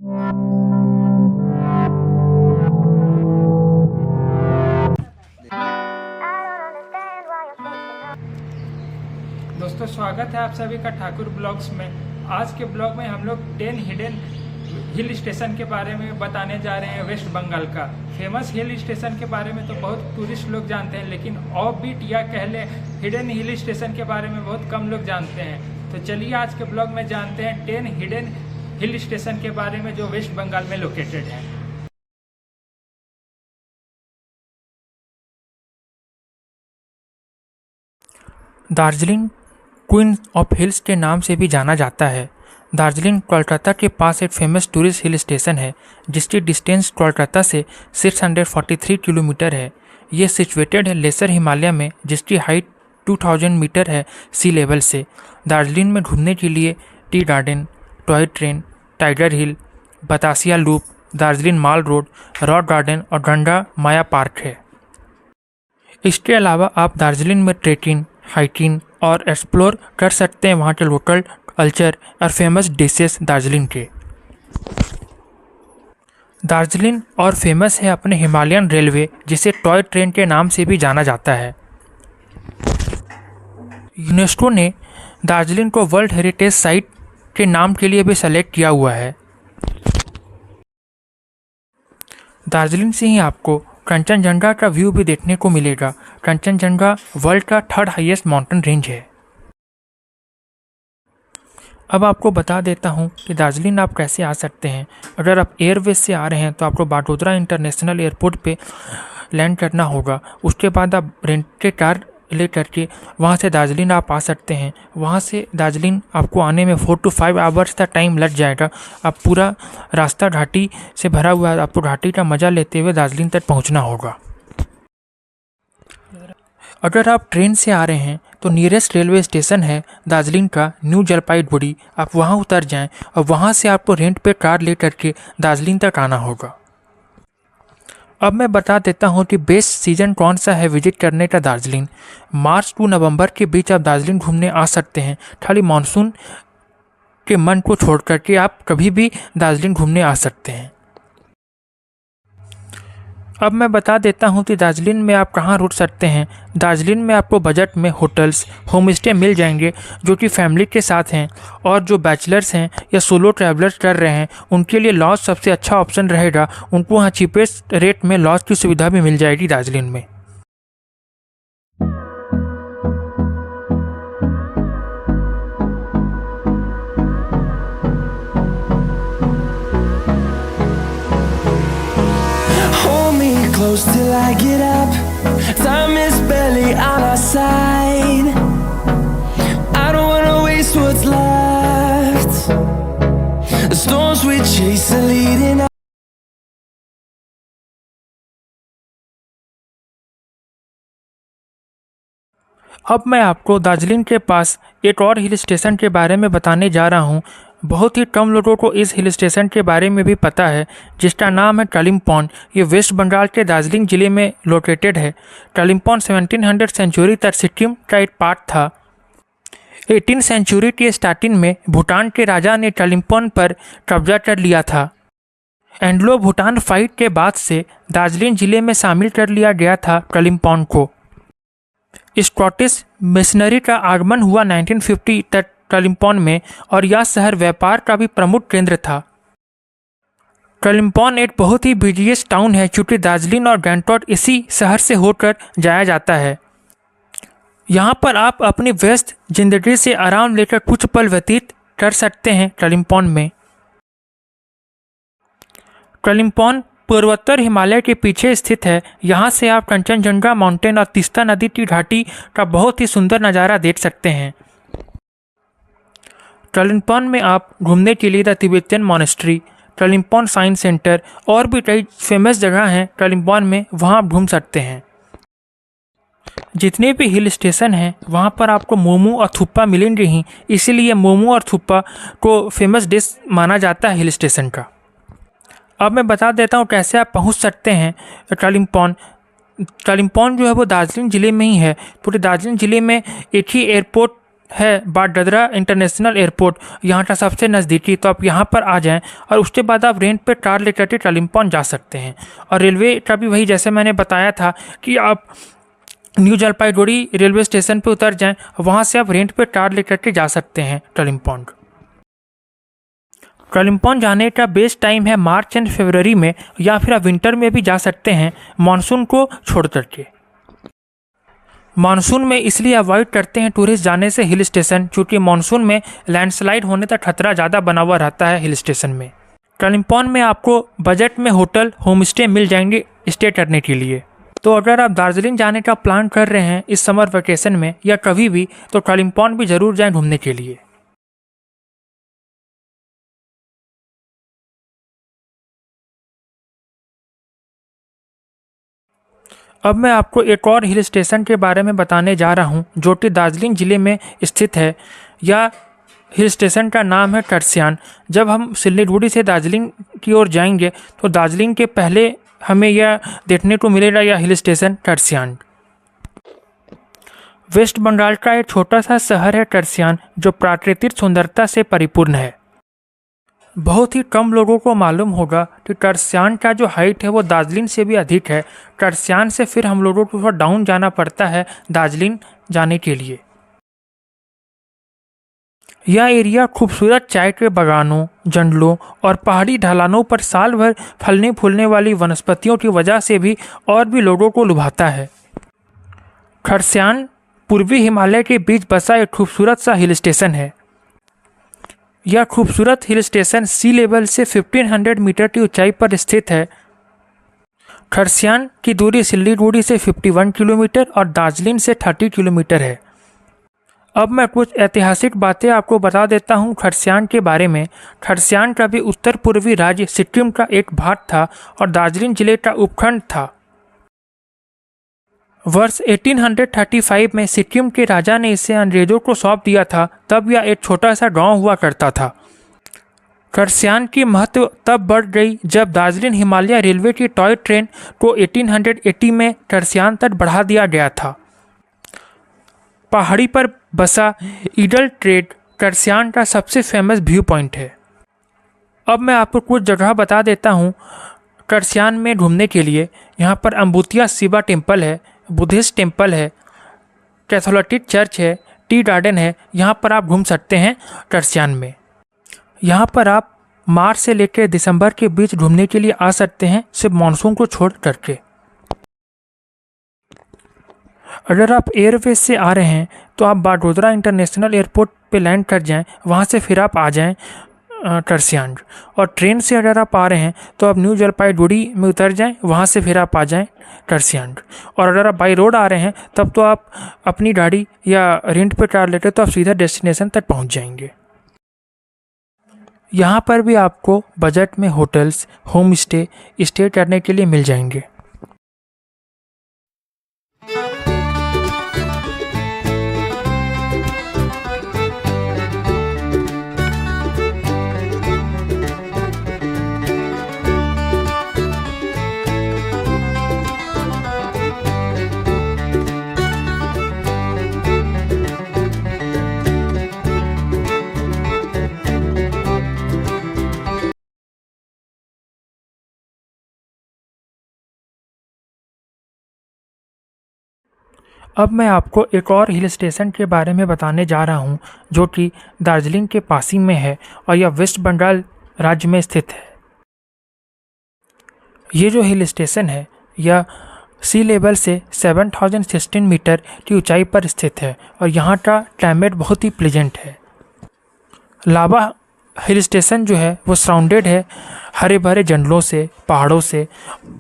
दोस्तों, स्वागत है आप सभी का ठाकुर ब्लॉग्स में। आज के ब्लॉग में हम लोग 10 हिडन हिल स्टेशन के बारे में बताने जा रहे हैं। वेस्ट बंगाल का फेमस हिल स्टेशन के बारे में तो बहुत टूरिस्ट लोग जानते हैं, लेकिन ऑफ बीट या कह लें हिडन हिल स्टेशन के बारे में बहुत कम लोग जानते हैं। तो चलिए आज के ब्लॉग में जानते हैं 10 हिडन हिल स्टेशन के बारे में जो वेस्ट बंगाल में लोकेटेड है। दार्जिलिंग क्वीन ऑफ हिल्स के नाम से भी जाना जाता है। दार्जिलिंग कोलकाता के पास एक फेमस टूरिस्ट हिल स्टेशन है जिसकी डिस्टेंस कोलकाता से 643 किलोमीटर है। ये सिचुएटेड है लेसर हिमालय में, जिसकी हाइट 2000 मीटर है सी लेवल से। दार्जिलिंग में घूमने के लिए tea garden, toy train, tiger hill, Batasia loop, Darjeeling mall road, rock garden और गंगा माया पार्क है। इसके अलावा आप दार्जिलिंग में ट्रेकिंग, हाइकिंग और एक्सप्लोर कर सकते हैं वहाँ के लोकल कल्चर और फेमस डिशेस दार्जिलिंग के। दार्जिलिंग और फेमस है अपने हिमालयन रेलवे, जिसे टॉय ट्रेन के नाम से भी जाना जाता है। यूनेस्को ने दार्जिलिंग को वर्ल्ड हेरिटेज साइट के नाम के लिए भी सेलेक्ट किया हुआ है। दार्जिलिंग से ही आपको कंचनजंगा का व्यू भी देखने को मिलेगा। कंचनजंगा वर्ल्ड का 3rd हाईएस्ट माउंटेन रेंज है। अब आपको बता देता हूँ कि दार्जिलिंग आप कैसे आ सकते हैं। अगर आप एयरवेज से आ रहे हैं तो आपको बागडोगरा इंटरनेशनल एयरपोर्ट पे लैंड करना होगा। उसके बाद आप रेंट के कार ले करके वहाँ से दार्जिलिंग आप आ सकते हैं। वहाँ से दार्जिलिंग आपको आने में 4 to 5 आवर्स का टाइम लग जाएगा। आप पूरा रास्ता घाटी से भरा हुआ है, आपको घाटी का मज़ा लेते हुए दार्जिलिंग तक पहुँचना होगा। अगर आप ट्रेन से आ रहे हैं तो नियरेस्ट रेलवे स्टेशन है दार्जिलिंग का न्यू जलपाईगुड़ी। आप वहाँ उतर जाएं और वहाँ से आपको रेंट पे कार ले करके दार्जिलिंग तक आना होगा। अब मैं बता देता हूँ कि बेस्ट सीजन कौन सा है विजिट करने का दार्जिलिंग। मार्च टू नवंबर के बीच आप दार्जिलिंग घूमने आ सकते हैं। खाली मानसून के मन को छोड़ करके आप कभी भी दार्जिलिंग घूमने आ सकते हैं। अब मैं बता देता हूँ कि दार्जिलिंग में आप कहाँ रुक सकते हैं। दार्जिलिंग में आपको बजट में होटल्स, होम स्टे मिल जाएंगे जो कि फैमिली के साथ हैं, और जो बैचलर्स हैं या सोलो ट्रैवलर्स कर रहे हैं उनके लिए लॉज सबसे अच्छा ऑप्शन रहेगा। उनको वहाँ चीपेस्ट रेट में लॉज की सुविधा भी मिल जाएगी दार्जिलिंग में। Close till I get up. Time is barely on our side. I don't wanna waste what's left. The storms we chase are leading us. अब मैं आपको दार्जिलिंग के पास एक और हिल स्टेशन के बारे में बताने जा रहा हूँ। बहुत ही कम लोगों को इस हिल स्टेशन के बारे में भी पता है, जिसका नाम है कालिम्पोंग। ये वेस्ट बंगाल के दार्जिलिंग जिले में लोकेटेड है। कालिम्पोंग 1700 सेंचुरी तक सिक्किम का एक पार्ट था। 18 सेंचुरी के स्टार्टिंग में भूटान के राजा ने कालिम्पोंग पर कब्जा कर लिया था। एंग्लो भूटान फाइट के बाद से दार्जिलिंग जिले में शामिल कर लिया गया था कालिम्पोंग को। स्कॉटिश मिशनरी का आगमन हुआ 1950 तक कालिम्पोंग में, और यह शहर व्यापार का भी प्रमुख केंद्र था। कालिम्पोंग एक बहुत ही बिजिएस्ट टाउन है, क्योंकि दार्जिलिंग और गैंगटॉक इसी शहर से होकर जाया जाता है। यहाँ पर आप अपनी व्यस्त जिंदगी से आराम लेकर कुछ पल व्यतीत कर सकते हैं। कालिम्पोंग में कालिम्पोंग पूर्वोत्तर हिमालय के पीछे स्थित है। यहाँ से आप कंचनजंगा माउंटेन और तीस्ता नदी की घाटी का बहुत ही सुंदर नज़ारा देख सकते हैं। कालिम्पोंग में आप घूमने के लिए the Tibetan monastery, Kalimpong science centre और भी कई फेमस जगह हैं कालिम्पोंग में, वहाँ आप घूम सकते हैं। जितने भी हिल स्टेशन हैं वहाँ पर आपको मोमो और थुप्पा मिलेंगे ही, इसीलिए मोमो और थुप्पा को फेमस डिश माना जाता है हिल स्टेशन का। अब मैं बता देता हूँ कैसे आप पहुँच सकते हैं कालिम्पोंग। कालिम्पोंग जो है वो दार्जिलिंग ज़िले में ही है। पूरे दार्जिलिंग ज़िले में एक ही एयरपोर्ट है बागडोगरा इंटरनेशनल एयरपोर्ट यहाँ का सबसे नज़दीकी, तो आप यहाँ पर आ जाएं और उसके बाद आप रेंट पे कार लेकर के कालिम्पोंग जा सकते हैं। और रेलवे का भी वही जैसे मैंने बताया था कि आप न्यू जलपाईगुड़ी रेलवे स्टेशन पे उतर जाएं, वहाँ से आप रेंट पे कार लेकर के जा सकते हैं कालिम्पोंग। कालिम्पोंग जाने का बेस्ट टाइम है मार्च एंड फरवरी में, या फिर आप विंटर में भी जा सकते हैं मानसून को छोड़ करके। मानसून में इसलिए अवॉइड करते हैं टूरिस्ट जाने से हिल स्टेशन, क्योंकि मानसून में लैंडस्लाइड होने का खतरा ज़्यादा बना हुआ रहता है हिल स्टेशन में। कालिम्पोंग में आपको बजट में होटल होम स्टे मिल जाएंगे स्टे करने के लिए। तो अगर आप दार्जिलिंग जाने का प्लान कर रहे हैं इस समर वेकेशन में या कभी भी, तो कालिम्पोंग भी ज़रूर जाएं घूमने के लिए। अब मैं आपको एक और हिल स्टेशन के बारे में बताने जा रहा हूं, जो कि दार्जिलिंग ज़िले में स्थित है। या हिल स्टेशन का नाम है टर्सियान। जब हम सिल्लीगुड़ी से दार्जिलिंग की ओर जाएंगे तो दार्जिलिंग के पहले हमें यह देखने को मिलेगा यह हिल स्टेशन टर्सियान। वेस्ट बंगाल का एक छोटा सा शहर है टर्सियान, जो प्राकृतिक सुंदरता से परिपूर्ण है। बहुत ही कम लोगों को मालूम होगा कि टर्सियान का जो हाइट है वो दार्जिलिंग से भी अधिक है। टर्सियान से फिर हम लोगों को थोड़ा डाउन जाना पड़ता है दार्जिलिंग जाने के लिए। यह एरिया खूबसूरत चाय के बागानों, जंगलों और पहाड़ी ढलानों पर साल भर फलने फूलने वाली वनस्पतियों की वजह से भी और भी लोगों को लुभाता है। टर्सियान पूर्वी हिमालय के बीच बसा एक खूबसूरत सा हिल स्टेशन है। यह खूबसूरत हिल स्टेशन सी लेवल से 1500 मीटर की ऊंचाई पर स्थित है। टर्सियान की दूरी सिल्लीगुड़ी से 51 किलोमीटर और दार्जिलिंग से 30 किलोमीटर है। अब मैं कुछ ऐतिहासिक बातें आपको बता देता हूँ टर्सियान के बारे में। टर्सियान का भी उत्तर पूर्वी राज्य सिक्किम का एक भाग था और दार्जिलिंग जिले का उपखंड था। वर्ष 1835 में सिक्किम के राजा ने इसे अंग्रेजों को सौंप दिया था। तब यह एक छोटा सा गांव हुआ करता था। टर्सियान की महत्व तब बढ़ गई जब दार्जिलिंग हिमालय रेलवे की टॉय ट्रेन को 1880 में टर्सियान तक बढ़ा दिया गया था। पहाड़ी पर बसा ईगल ट्रेड टर्सियान का सबसे फेमस व्यू पॉइंट है। अब मैं आपको कुछ जगह बता देता हूँ टर्सियान में घूमने के लिए। यहाँ पर अम्बुतिया शिवा टेम्पल है, बुद्धिस्ट टेम्पल है, कैथोलिक चर्च है, टी गार्डन है। यहाँ पर आप घूम सकते हैं टर्सियान में। यहाँ पर आप मार्च से लेकर दिसंबर के बीच घूमने के लिए आ सकते हैं, सिर्फ मानसून को छोड़ करके। अगर आप एयरवेज से आ रहे हैं तो आप बागडोगरा इंटरनेशनल एयरपोर्ट पे लैंड कर जाएं, वहाँ से फिर आप आ जाएं टर्सियान। और ट्रेन से अगर आप आ रहे हैं तो आप न्यू जलपाईगुड़ी में उतर जाएं, वहाँ से फिर आप आ जाएं टर्सियान। और अगर आप बाई रोड आ रहे हैं तब तो आप अपनी गाड़ी या रेंट पे कार लेते तो आप सीधा डेस्टिनेशन तक पहुँच जाएंगे। यहाँ पर भी आपको बजट में होटल्स, होम स्टे करने के लिए मिल जाएंगे। अब मैं आपको एक और हिल स्टेशन के बारे में बताने जा रहा हूँ, जो कि दार्जिलिंग के पास ही में है और यह वेस्ट बंगाल राज्य में स्थित है। ये जो हिल स्टेशन है यह सी लेवल से 7016 मीटर की ऊंचाई पर स्थित है और यहाँ का क्लाइमेट बहुत ही प्लेजेंट है। लावा हिल स्टेशन जो है वो सराउंडेड है हरे भरे जंगलों से, पहाड़ों से।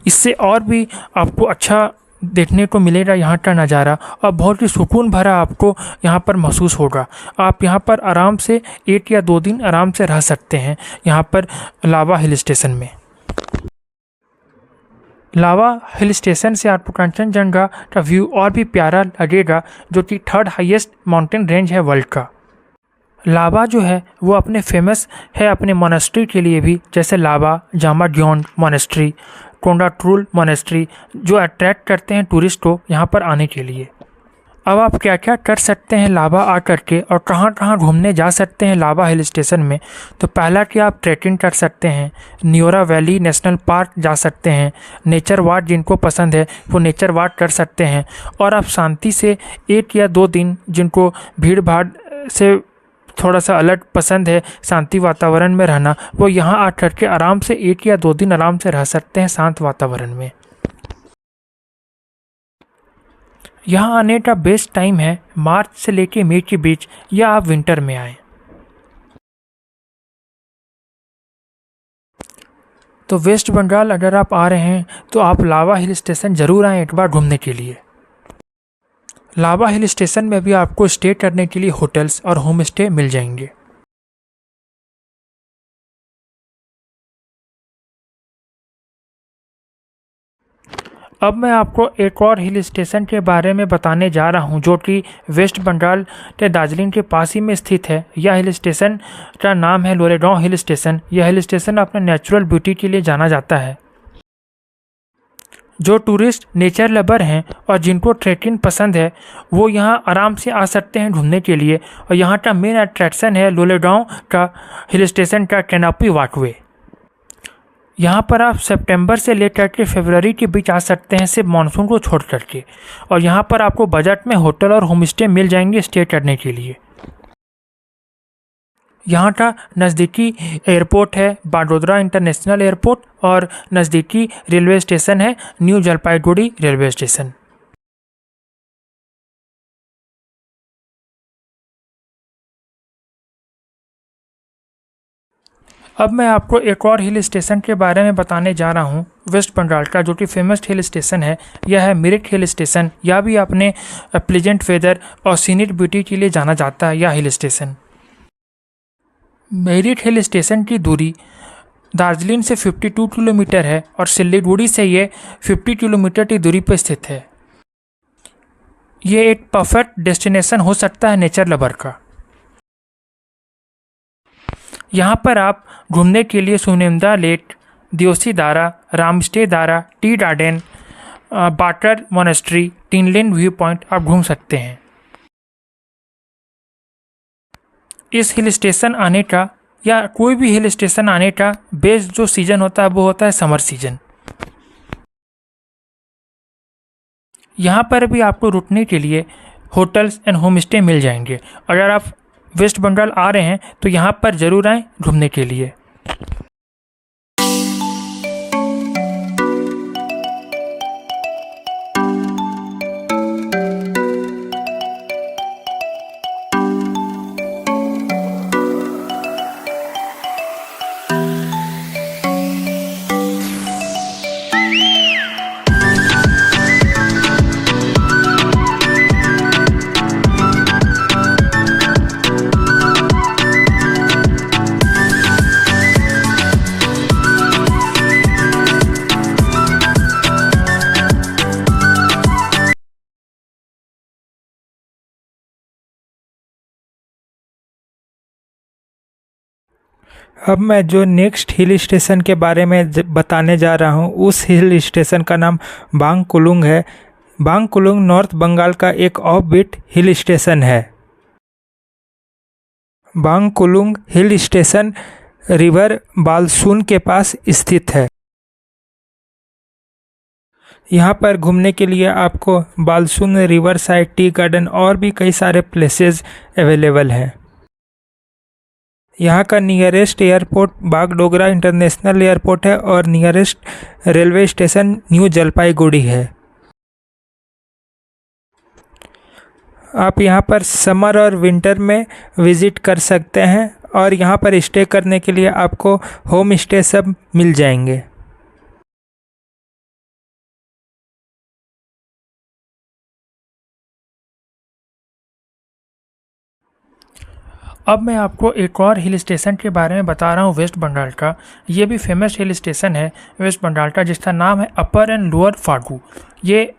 इससे और भी आपको अच्छा देखने को मिलेगा यहाँ का नज़ारा, और बहुत ही सुकून भरा आपको यहाँ पर महसूस होगा। आप यहाँ पर आराम से 1 या 2 दिन आराम से रह सकते हैं यहाँ पर लावा हिल स्टेशन में। लावा हिल स्टेशन से आपको कंचनजंगा का व्यू और भी प्यारा लगेगा, जो कि 3rd हाईएस्ट माउंटेन रेंज है वर्ल्ड का। लावा जो है वो अपने फेमस है अपने मोनेस्ट्री के लिए भी, जैसे लावा जामा ग्योन मोनेस्ट्री, कोंडाट्रूल मोनेस्ट्री, जो अट्रैक्ट करते हैं टूरिस्ट को यहाँ पर आने के लिए। अब आप क्या क्या कर सकते हैं लावा आ करके और कहाँ कहाँ घूमने जा सकते हैं लावा हिल स्टेशन में। तो पहला कि आप ट्रैकिंग कर सकते हैं, न्योरा वैली नेशनल पार्क जा सकते हैं, नेचर वॉक जिनको पसंद है वो नेचर वॉक कर सकते हैं। और आप शांति से 1 या 2 दिन, जिनको भीड़ भाड़ से थोड़ा सा अलग पसंद है, शांति वातावरण में रहना, वो यहाँ आ करके आराम से 1 या 2 दिन आराम से रह सकते हैं शांत वातावरण में। यहाँ आने का बेस्ट टाइम है मार्च से लेके मई के बीच, या आप विंटर में आएँ। तो वेस्ट बंगाल अगर आप आ रहे हैं तो आप लावा हिल स्टेशन ज़रूर आएँ एक बार घूमने के लिए। लावा हिल स्टेशन में भी आपको स्टे करने के लिए होटल्स और होम स्टे मिल जाएंगे। अब मैं आपको एक और हिल स्टेशन के बारे में बताने जा रहा हूं, जो कि वेस्ट बंगाल के दार्जिलिंग के पास ही में स्थित है। यह हिल स्टेशन का नाम है लोरेगांव हिल स्टेशन। यह हिल स्टेशन अपने नेचुरल ब्यूटी के लिए जाना जाता है। जो टूरिस्ट नेचर लवर हैं और जिनको ट्रैकिंग पसंद है वो यहाँ आराम से आ सकते हैं घूमने के लिए। और यहाँ का मेन अट्रैक्शन है लोरेगांव का हिल स्टेशन का कैनोपी वॉकवे। यहाँ पर आप सितंबर से लेकर के फरवरी के बीच आ सकते हैं, सिर्फ मानसून को छोड़ करके। और यहाँ पर आपको बजट में होटल और होम स्टे मिल जाएंगे स्टे करने के लिए। यहाँ का नज़दीकी एयरपोर्ट है बागडोगरा इंटरनेशनल एयरपोर्ट, और नज़दीकी रेलवे स्टेशन है न्यू जलपाईगुड़ी रेलवे स्टेशन। अब मैं आपको एक और हिल स्टेशन के बारे में बताने जा रहा हूँ वेस्ट बंगाल का, जो कि फेमस हिल स्टेशन है। यह है मिरिक हिल स्टेशन। यह भी अपने प्लेजेंट वेदर और सीनिक ब्यूटी के लिए जाना जाता है। यह hill station Mirik hill station की दूरी दार्जिलिंग से 52 किलोमीटर है और सिल्लीगुड़ी से ये 50 किलोमीटर की दूरी पर स्थित है। ये एक परफेक्ट डेस्टिनेशन हो सकता है नेचर लवर का। यहाँ पर आप घूमने के लिए सुनेमदा लेक, दियोसी दारा, रामस्टे दारा, टी गार्डन, बाटर मोनेस्ट्री, टिनलिन व्यू पॉइंट आप घूम सकते हैं। इस हिल स्टेशन आने का या कोई भी हिल स्टेशन आने का बेस्ट जो सीज़न होता है वो होता है समर सीजन। यहाँ पर भी आपको रुकने के लिए होटल्स एंड होम स्टे मिल जाएंगे। अगर आप वेस्ट बंगाल आ रहे हैं तो यहाँ पर ज़रूर आएँ घूमने के लिए। अब मैं जो नेक्स्ट हिल स्टेशन के बारे में बताने जा रहा हूँ, उस हिल स्टेशन का नाम बांगकुलुंग है। बांगकुलुंग नॉर्थ बंगाल का एक ऑफ बीट हिल स्टेशन है। बांगकुलुंग हिल स्टेशन रिवर बालसुन के पास स्थित है। यहाँ पर घूमने के लिए आपको बालसुन रिवर साइड, टी गार्डन और भी कई सारे प्लेसेस अवेलेबल हैं। यहाँ का nearest airport Bagdogra international airport है और nearest railway station new Jalpaiguri है। आप यहाँ पर समर और विंटर में विज़िट कर सकते हैं और यहाँ पर स्टे करने के लिए आपको होम स्टे सब मिल जाएंगे। अब मैं आपको एक और हिल स्टेशन के बारे में बता रहा हूँ वेस्ट बंगाल का। ये भी फेमस हिल स्टेशन है वेस्ट बंगाल का, जिसका नाम है अपर एंड लोअर फागू। ये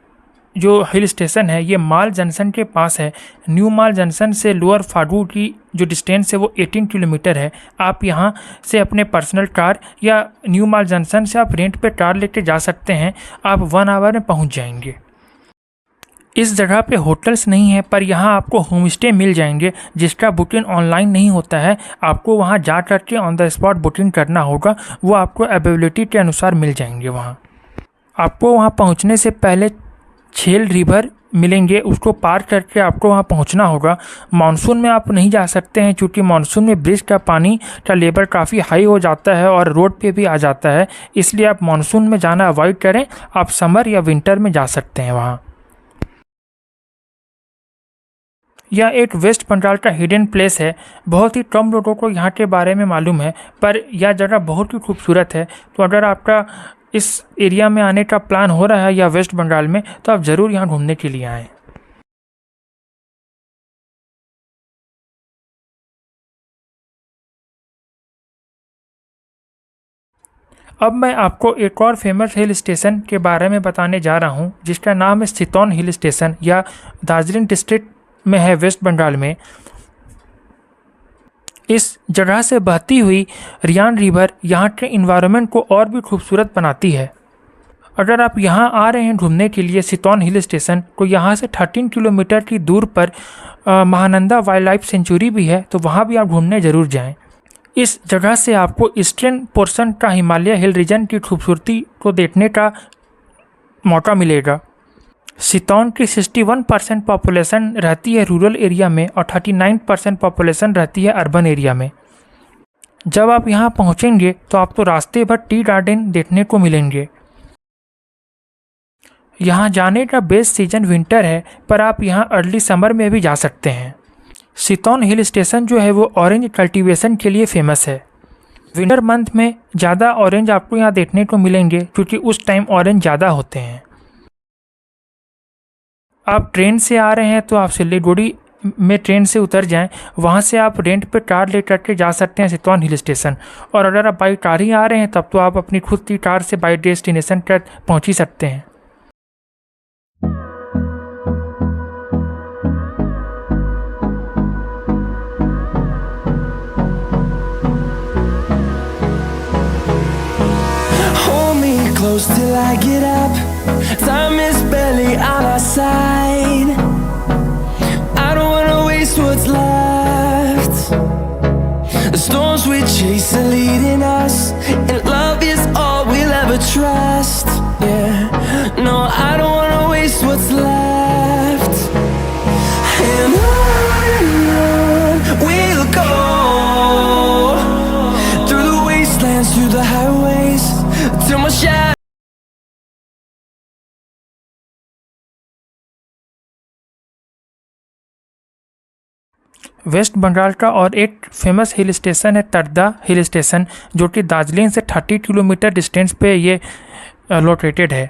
जो हिल स्टेशन है ये माल जंक्शन के पास है। न्यू माल जंक्शन से लोअर फागू की जो डिस्टेंस है वो 18 किलोमीटर है। आप यहाँ से अपने पर्सनल कार या न्यू माल जंक्शन से आप रेंट पे कार लेके जा सकते हैं। आप 1 आवर में पहुँच जाएंगे। इस जगह पे होटल्स नहीं है, पर यहाँ आपको होम स्टे मिल जाएंगे जिसका बुकिंग ऑनलाइन नहीं होता है। आपको वहाँ जा करके ऑन द स्पॉट बुकिंग करना होगा, वो आपको अवेलेबिलिटी के अनुसार मिल जाएंगे। वहाँ आपको वहाँ पहुँचने से पहले छेल रिवर मिलेंगे, उसको पार करके आपको वहाँ पहुँचना होगा। मानसून में आप नहीं जा सकते हैं क्योंकि मानसून में ब्रिज का पानी का लेवल काफ़ी हाई हो जाता है और रोड पे भी आ जाता है, इसलिए आप मानसून में जाना अवॉइड करें। आप समर या विंटर में जा सकते हैं वहाँ। यह एक वेस्ट बंगाल का हिडन प्लेस है। बहुत ही कम लोगों को यहाँ के बारे में मालूम है, पर यह जगह बहुत ही खूबसूरत है। तो अगर आपका इस एरिया में आने का प्लान हो रहा है या वेस्ट बंगाल में, तो आप ज़रूर यहाँ घूमने के लिए आएँ। अब मैं आपको एक और फेमस हिल स्टेशन के बारे में बताने जा रहा हूँ जिसका नाम है सितौन हिल स्टेशन, या दार्जिलिंग डिस्ट्रिक्ट में है, वेस्ट बंगाल में। इस जगह से बहती हुई रियान रिवर यहाँ के इन्वायरमेंट को और भी खूबसूरत बनाती है। अगर आप यहाँ आ रहे हैं घूमने के लिए सितौन हिल स्टेशन, तो यहाँ से 13 किलोमीटर की दूर पर महानंदा वाइल्ड लाइफ सेंचुरी भी है, तो वहाँ भी आप घूमने ज़रूर जाएं। इस जगह से आपको ईस्टर्न पोर्शन का हिमालय हिल रीजन की खूबसूरती को देखने का मौका मिलेगा। सितौन की 61% पॉपुलेशन रहती है रूरल एरिया में और 39% पॉपुलेशन रहती है अर्बन एरिया में। जब आप यहाँ पहुँचेंगे तो आपको रास्ते भर टी गार्डन देखने को मिलेंगे। यहाँ जाने का बेस्ट सीजन विंटर है, पर आप यहाँ अर्ली समर में भी जा सकते हैं। सितौन हिल स्टेशन जो है वो ऑरेंज कल्टीवेशन के लिए फेमस है। विंटर मंथ में ज़्यादा ऑरेंज आपको यहाँ देखने को मिलेंगे क्योंकि उस टाइम ऑरेंज ज़्यादा होते हैं। आप ट्रेन से आ रहे हैं तो आप सिलीगुड़ी में ट्रेन से उतर जाएं, वहाँ से आप रेंट पे कार ले करके जा सकते हैं सितौन हिल स्टेशन। और अगर आप बाई कार ही आ रहे हैं तब तो आप अपनी खुद की कार से बाई डेस्टिनेशन तक पहुँच ही सकते हैं। Close till I get up. Time is barely on our side. I don't wanna waste what's left. The storms we chase are leading us, and love is all we'll ever trust. Yeah, no, I don't wanna waste what's left. And on we'll go, through the wastelands, through the highways, till my shadow. West Bengal का और एक famous hill station है तर्दा hill station, जो कि दार्जिलिंग से 30 kilometre distance पे ये located है।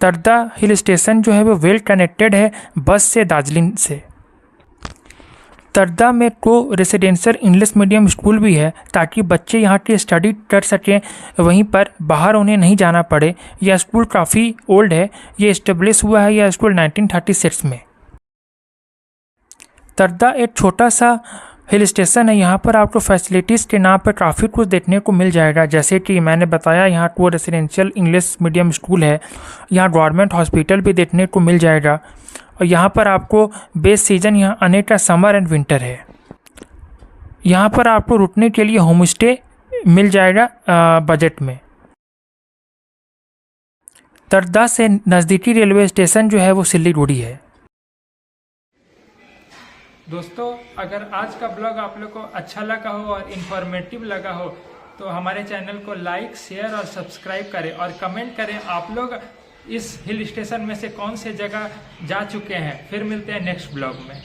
तर्दा हिल स्टेशन जो है वो वेल कनेक्टेड है बस से दार्जिलिंग से। तर्दा में को रेसिडेंशियल इंग्लिश मीडियम स्कूल भी है ताकि बच्चे यहाँ की स्टडी कर सकें, वहीं पर बाहर उन्हें नहीं जाना पड़े। यह स्कूल काफ़ी ओल्ड है, ये इस्टेब्लिश हुआ है यह स्कूल 1936 में। तर्दा एक छोटा सा हिल स्टेशन है, यहाँ पर आपको फैसिलिटीज़ के नाम पर काफ़ी कुछ देखने को मिल जाएगा। जैसे कि मैंने बताया, यहाँ को रेसिडेंशियल इंग्लिश मीडियम स्कूल है, यहाँ गवर्नमेंट हॉस्पिटल भी देखने को मिल जाएगा। और यहाँ पर आपको बेस्ट सीजन यहाँ आने का समर एंड विंटर है। यहाँ पर आपको रुकने के लिए होम स्टे मिल जाएगा बजट में। तर्दा से नज़दीकी रेलवे स्टेशन जो है वो सिलीगुड़ी है। दोस्तों, अगर आज का ब्लॉग आप लोग को अच्छा लगा हो और इन्फॉर्मेटिव लगा हो तो हमारे चैनल को लाइक, शेयर और सब्सक्राइब करें और कमेंट करें आप लोग इस हिल स्टेशन में से कौन से जगह जा चुके हैं। फिर मिलते हैं नेक्स्ट ब्लॉग में।